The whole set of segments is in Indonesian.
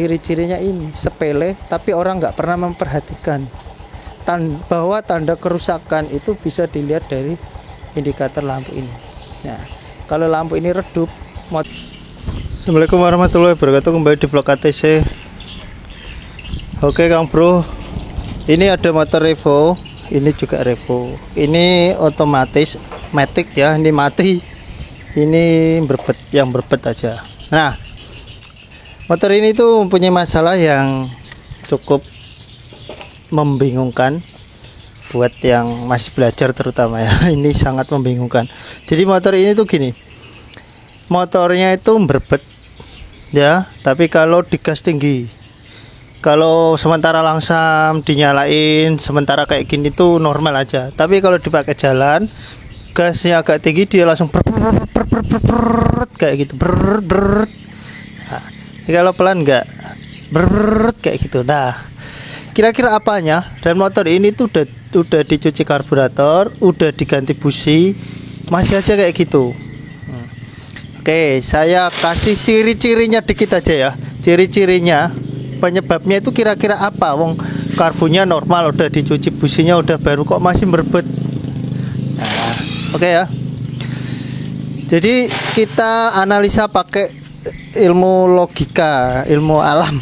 ciri-cirinya ini sepele, tapi orang nggak pernah memperhatikan bahwa tanda kerusakan itu bisa dilihat dari indikator lampu ini. Nah, kalau lampu ini redup, Assalamualaikum warahmatullahi wabarakatuh, kembali di vlog ATC. Oke Kang Bro, ini ada motor Revo, ini juga Revo, ini otomatis matic ya, ini mati, ini berbet, yang berbet aja. Nah, motor ini tuh mempunyai masalah yang cukup membingungkan buat yang masih belajar terutama ya. Ini sangat membingungkan. Jadi motor ini tuh gini, motornya itu berbet ya, tapi kalau digas tinggi, kalau sementara langsam dinyalain, sementara kayak gini tuh normal aja. Tapi kalau dipakai jalan, gasnya agak tinggi, dia langsung kayak gitu, nah, kalau pelan enggak kayak gitu. Nah, kira-kira apanya? Dan motor ini tuh udah dicuci karburator, udah diganti busi, masih aja kayak gitu. Oke, saya kasih ciri-cirinya dikit aja ya. Ciri-cirinya, penyebabnya itu kira-kira apa? Wong karbunya normal, udah dicuci businya udah baru, kok masih berbet. Nah, oke ya. Jadi kita analisa pakai ilmu logika, ilmu alam.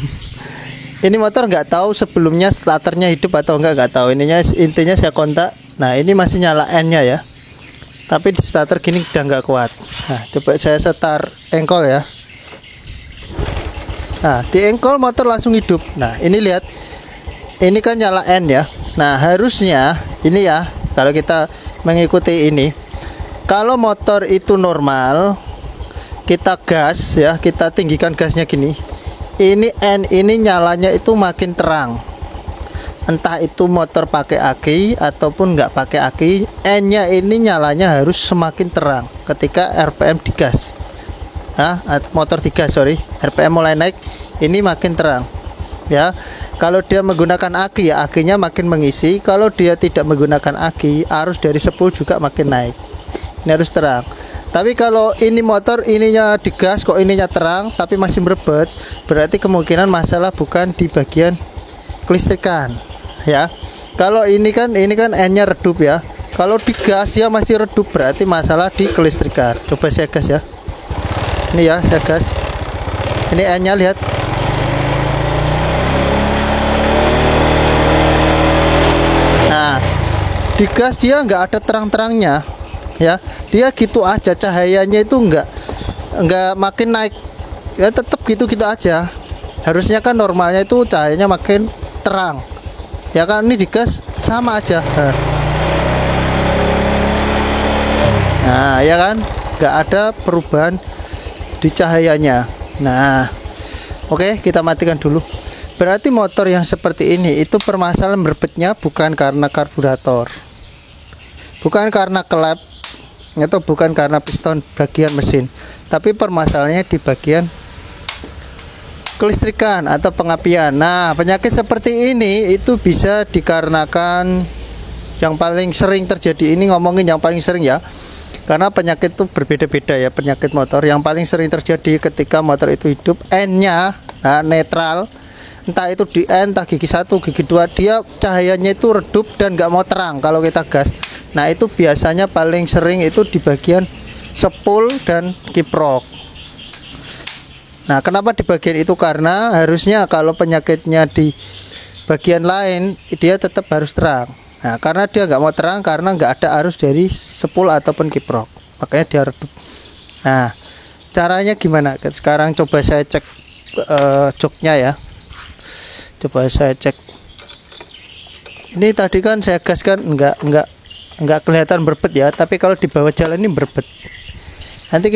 Ini motor nggak tahu sebelumnya starternya hidup atau nggak tahu. Intinya saya kontak. Nah, ini masih nyala N-nya ya. Tapi di starter gini udah nggak kuat. Nah, coba saya start engkol ya. Nah, di engkol motor langsung hidup. Nah, ini lihat. Ini kan nyala N ya. Nah, harusnya ini ya, kalau kita mengikuti ini, kalau motor itu normal, kita gas ya, kita tinggikan gasnya gini. Ini N ini nyalanya itu makin terang. Entah itu motor pakai aki ataupun nggak pakai aki, N-nya ini nyalanya harus semakin terang ketika RPM digas. Motor digas, RPM mulai naik, ini makin terang. Ya, kalau dia menggunakan aki ya akinya makin mengisi. Kalau dia tidak menggunakan aki, arus dari spool juga makin naik. Ini harus terang. Tapi kalau ini motor ininya digas kok ininya terang tapi masih berbet, berarti kemungkinan masalah bukan di bagian kelistrikan ya. Kalau ini kan N-nya redup ya. Kalau digas ya masih redup, berarti masalah di kelistrikan. Coba saya gas ya. Ini ya, saya gas. Ini N-nya lihat. Nah, digas dia nggak ada terang-terangnya. Ya, dia gitu aja, cahayanya itu enggak makin naik ya, tetap gitu aja. Harusnya kan normalnya itu cahayanya makin terang ya kan, ini digas sama aja. Nah ya kan, enggak ada perubahan di cahayanya. Nah oke, kita matikan dulu. Berarti motor yang seperti ini itu permasalahan berbetnya bukan karena karburator, bukan karena klep, atau bukan karena piston bagian mesin, tapi permasalahannya di bagian kelistrikan atau pengapian. Nah, penyakit seperti ini itu bisa dikarenakan yang paling sering terjadi, ini ngomongin yang paling sering ya, karena penyakit itu berbeda-beda ya. Penyakit motor yang paling sering terjadi ketika motor itu hidup, N-nya netral, entah itu di N, entah gigi 1, gigi 2, dia cahayanya itu redup dan nggak mau terang kalau kita gas. Nah, itu biasanya paling sering itu di bagian spool dan kiprok. Nah, kenapa di bagian itu? Karena harusnya kalau penyakitnya di bagian lain, dia tetap harus terang. Nah, karena dia nggak mau terang karena nggak ada arus dari spool ataupun kiprok, makanya dia redup. Nah, caranya gimana? Sekarang coba saya cek joknya ya. Coba saya cek. Ini tadi kan saya gas kan enggak kelihatan berbet ya, tapi kalau di bawah jalan ini berbet. Nanti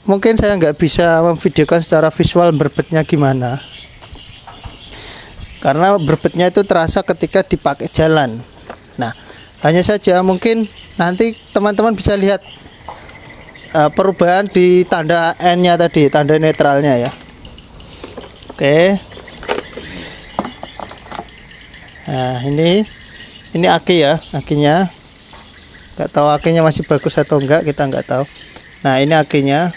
mungkin saya nggak bisa memvideokan secara visual berbetnya gimana, karena berbetnya itu terasa ketika dipakai jalan. Nah, hanya saja mungkin nanti teman-teman bisa lihat perubahan di tanda N-nya tadi, tanda netralnya ya. Oke. Nah, ini aki ya, akinya. Nggak tahu akinya masih bagus atau enggak, kita nggak tahu. Nah, ini akinya.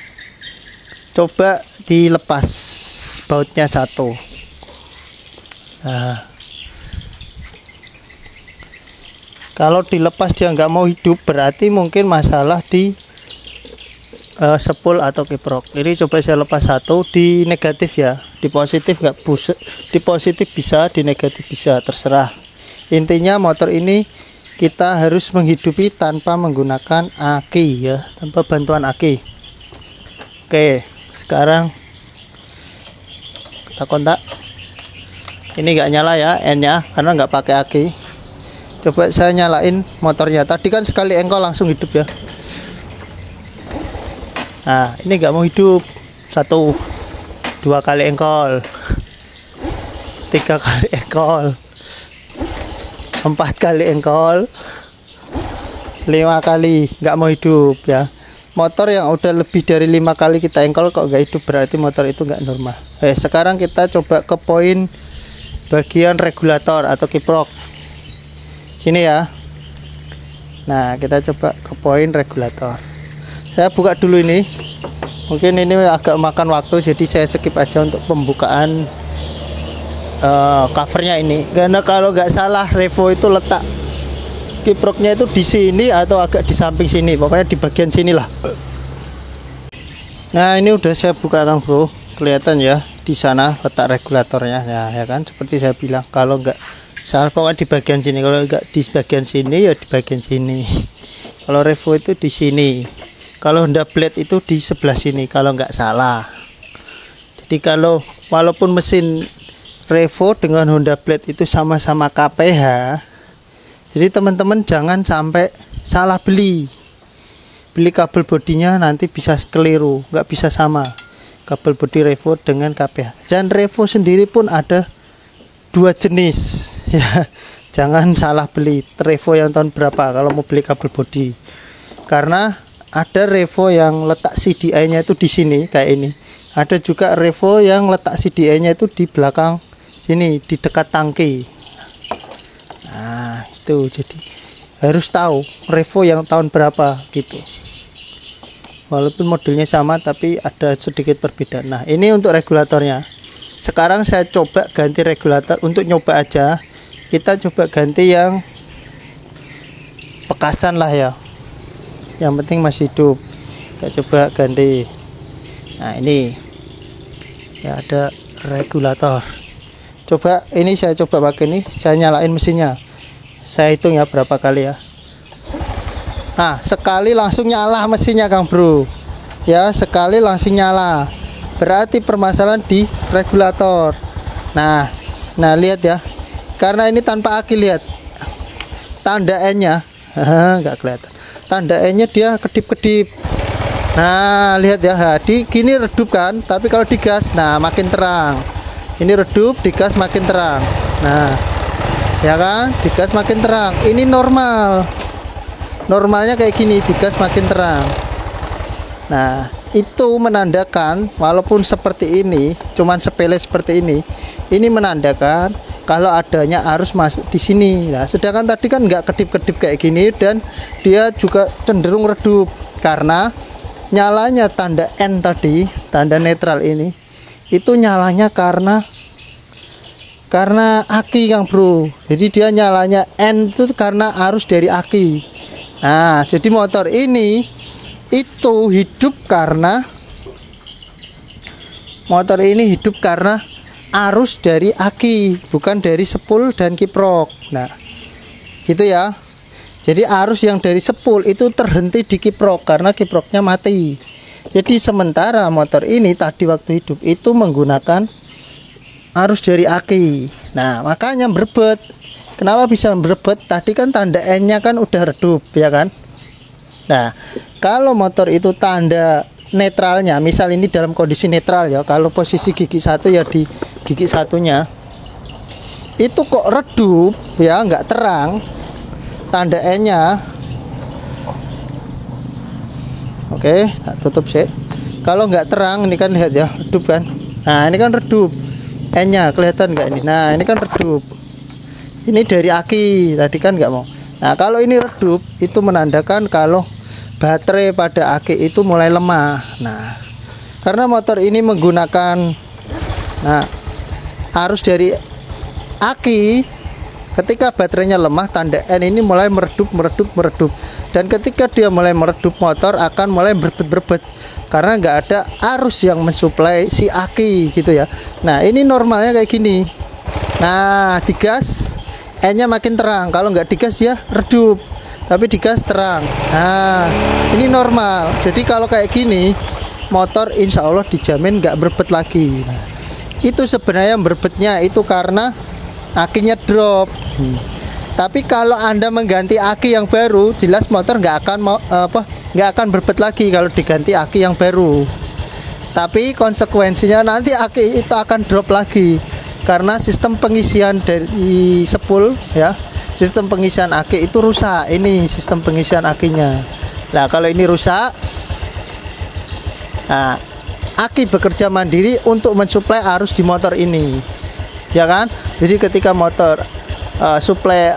Coba dilepas bautnya satu. Nah, kalau dilepas dia nggak mau hidup, berarti mungkin masalah di sepul atau kiprok. Ini coba saya lepas satu, di negatif ya, di positif nggak bisa, di positif bisa, di negatif bisa, terserah. Intinya motor ini kita harus menghidupi tanpa menggunakan aki ya, tanpa bantuan aki. Oke, sekarang kita kontak. Ini nggak nyala ya N nya karena nggak pakai aki. Coba saya nyalain motornya, tadi kan sekali engkol langsung hidup ya. Nah ini nggak mau hidup. 1, 2 kali engkol, 3 kali engkol, 4 kali engkol, 5 kali nggak mau hidup ya. Motor yang udah lebih dari 5 kali kita engkol kok nggak hidup, berarti motor itu nggak normal. Sekarang kita coba ke poin bagian regulator atau kiprok sini ya. Nah kita coba ke poin regulator. Saya buka dulu ini, mungkin ini agak makan waktu, jadi saya skip aja untuk pembukaan covernya ini, karena kalau nggak salah Revo itu letak kiproknya itu di sini atau agak di samping sini, pokoknya di bagian sinilah. Nah ini udah saya buka Kang Bro, kelihatan ya di sana letak regulatornya ya kan, seperti saya bilang kalau nggak salah pokoknya di bagian sini, kalau nggak di bagian sini ya di bagian sini. Kalau Revo itu di sini, kalau Honda Blade itu di sebelah sini kalau nggak salah. Jadi kalau walaupun mesin Revo dengan Honda Blade itu sama-sama KPH, jadi teman-teman jangan sampai salah beli kabel bodinya, nanti bisa keliru, nggak bisa sama kabel bodi Revo dengan KPH. Dan Revo sendiri pun ada 2 jenis ya, jangan salah beli Revo yang tahun berapa kalau mau beli kabel bodi, karena ada Revo yang letak CDI nya itu di sini kayak ini, ada juga Revo yang letak CDI nya itu di belakang sini di dekat tangki. Nah itu, jadi harus tahu Revo yang tahun berapa gitu, walaupun modelnya sama tapi ada sedikit perbedaan. Nah ini untuk regulatornya. Sekarang saya coba ganti regulator untuk nyoba aja, kita coba ganti yang bekasan lah ya, yang penting masih hidup. Kita coba ganti. Nah ini ya ada regulator. Coba ini saya coba pakai ini, saya nyalain mesinnya, saya hitung ya berapa kali ya. Nah sekali langsung nyala mesinnya Kang Bro ya, sekali langsung nyala, berarti permasalahan di regulator. Nah lihat ya, karena ini tanpa aki, lihat tanda N nya nggak kelihatan, tanda N nya dia kedip-kedip. Nah lihat ya, di gini redup kan, tapi kalau digas nah makin terang. Ini redup, digas makin terang. Nah ya kan, digas makin terang. Ini normal, normalnya kayak gini, digas makin terang. Nah itu menandakan walaupun seperti ini, cuman sepele seperti ini menandakan kalau adanya arus masuk di sini. Nah sedangkan tadi kan nggak kedip-kedip kayak gini, dan dia juga cenderung redup karena nyalanya tanda N tadi, tanda netral ini, itu nyalanya karena aki Kang Bro. Jadi dia nyalanya N itu karena arus dari aki. Nah jadi motor ini itu hidup karena arus dari aki, bukan dari sepul dan kiprok. Nah gitu ya. Jadi arus yang dari sepul itu terhenti di kiprok karena kiproknya mati. Jadi sementara motor ini tadi waktu hidup itu menggunakan arus dari aki. Nah makanya berebet. Kenapa bisa berebet? Tadi kan tanda N nya kan udah redup ya kan. Nah kalau motor itu tanda netralnya, misal ini dalam kondisi netral ya, kalau posisi gigi 1 ya di gigi satunya itu kok redup ya, nggak terang tanda N nya. Oke, tak tutup sih. Kalau nggak terang ini kan lihat ya, redup kan. Nah ini kan redup, N nya kelihatan nggak ini? Nah ini kan redup, ini dari aki tadi kan nggak mau. Nah kalau ini redup itu menandakan kalau baterai pada aki itu mulai lemah. Nah karena motor ini menggunakan arus dari aki ketika baterainya lemah, tanda N ini mulai meredup. Dan ketika dia mulai meredup, motor akan mulai berbet karena nggak ada arus yang mensuplai si aki gitu ya. Nah ini normalnya kayak gini. Nah digas N-nya makin terang, kalau nggak digas ya redup, tapi digas terang. Nah ini normal. Jadi kalau kayak gini motor insya Allah dijamin nggak berbet lagi. Nah, itu sebenarnya berbetnya itu karena akinya drop. Tapi kalau Anda mengganti aki yang baru, jelas motor nggak akan berbet lagi kalau diganti aki yang baru. Tapi konsekuensinya nanti aki itu akan drop lagi karena sistem pengisian dari spool ya, sistem pengisian aki itu rusak. Ini sistem pengisian akinya. Nah kalau ini rusak, nah aki bekerja mandiri untuk mensuplai arus di motor ini, ya kan? Jadi ketika motor suplai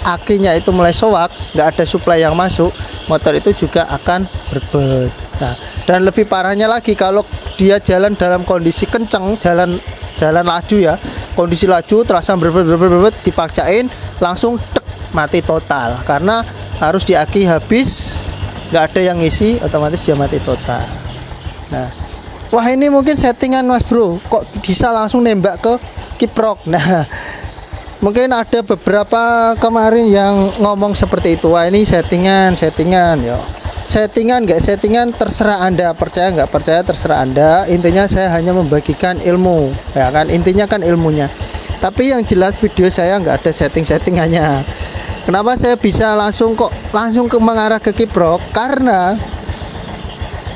akinya itu mulai soak, nggak ada suplai yang masuk, motor itu juga akan berbet. Nah, dan lebih parahnya lagi kalau dia jalan dalam kondisi kenceng, jalan laju ya, kondisi laju terasa berbet, dipaksain langsung tek, mati total karena harus di aki habis, nggak ada yang ngisi, otomatis dia mati total. Nah, wah ini mungkin settingan mas bro, kok bisa langsung nembak ke kiprok. Nah mungkin ada beberapa kemarin yang ngomong seperti itu. Wah ini settingan yo. Settingan nggak settingan terserah Anda, percaya nggak percaya terserah Anda. Intinya saya hanya membagikan ilmu ya kan, intinya kan ilmunya. Tapi yang jelas video saya nggak ada settingannya. Kenapa saya bisa langsung mengarah ke kiprok? Karena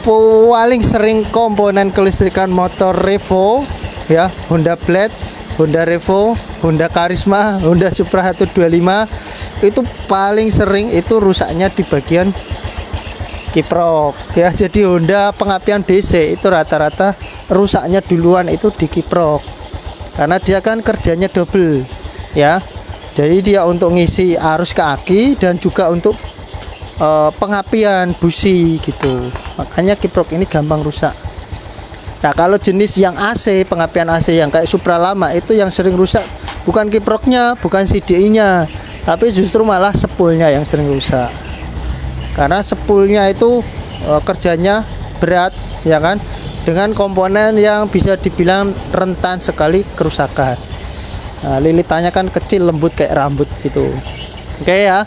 paling sering komponen kelistrikan motor Revo ya, Honda Blade, Honda Revo, Honda Karisma, Honda Supra 125 itu paling sering itu rusaknya di bagian kiprok ya. Jadi Honda pengapian DC itu rata-rata rusaknya duluan itu di kiprok karena dia kan kerjanya double ya. Jadi dia untuk ngisi arus ke aki dan juga untuk pengapian busi gitu. Makanya kiprok ini gampang rusak. Nah kalau jenis yang AC, pengapian AC yang kayak Supra lama itu yang sering rusak bukan kiproknya, bukan CDI-nya, tapi justru malah spoolnya yang sering rusak. Karena spoolnya itu kerjanya berat ya kan, dengan komponen yang bisa dibilang rentan sekali kerusakan. Nah, lilitannya kan kecil, lembut kayak rambut gitu. Oke ya.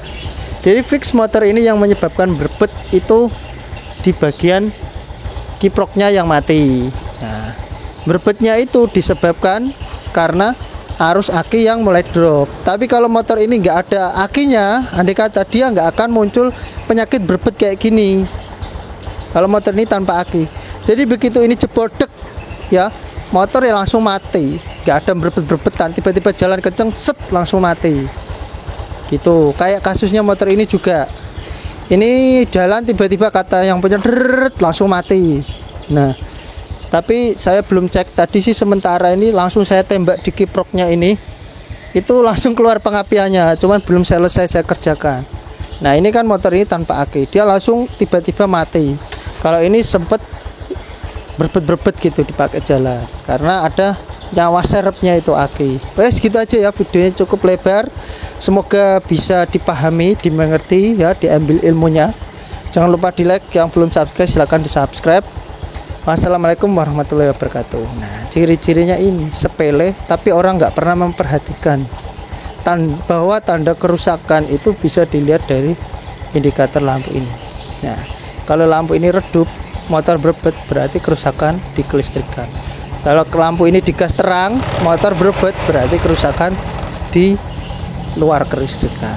Jadi fix motor ini yang menyebabkan berbet itu di bagian kiproknya yang mati. Nah, berbetnya itu disebabkan karena arus aki yang mulai drop. Tapi kalau motor ini nggak ada akinya, andai kata dia nggak akan muncul penyakit berbet kayak gini. Kalau motor ini tanpa aki, jadi begitu ini jebol dek, ya motor ya langsung mati. Nggak ada berbet-berbetan, tiba-tiba jalan kenceng, set langsung mati. Gitu. Kayak kasusnya motor ini juga. Ini jalan tiba-tiba kata yang punya langsung mati. Nah, tapi saya belum cek tadi sih, sementara ini langsung saya tembak di kiproknya ini, itu langsung keluar pengapiannya, cuman belum selesai saya kerjakan. Nah ini kan motor ini tanpa aki, dia langsung tiba-tiba mati. Kalau ini sempet berbet-berbet gitu dipakai jalan karena ada nyawa serepnya itu aki. Wes gitu aja ya, videonya cukup lebar, semoga bisa dipahami, dimengerti ya, diambil ilmunya. Jangan lupa di like, yang belum subscribe silahkan di subscribe. Wassalamualaikum warahmatullahi wabarakatuh. Nah, ciri-cirinya ini sepele, tapi orang nggak pernah memperhatikan bahwa tanda kerusakan itu bisa dilihat dari indikator lampu ini. Nah, kalau lampu ini redup, motor berbet, berarti kerusakan di kelistrikan. Kalau lampu ini digas terang, motor berbet, berarti kerusakan di luar kelistrikan.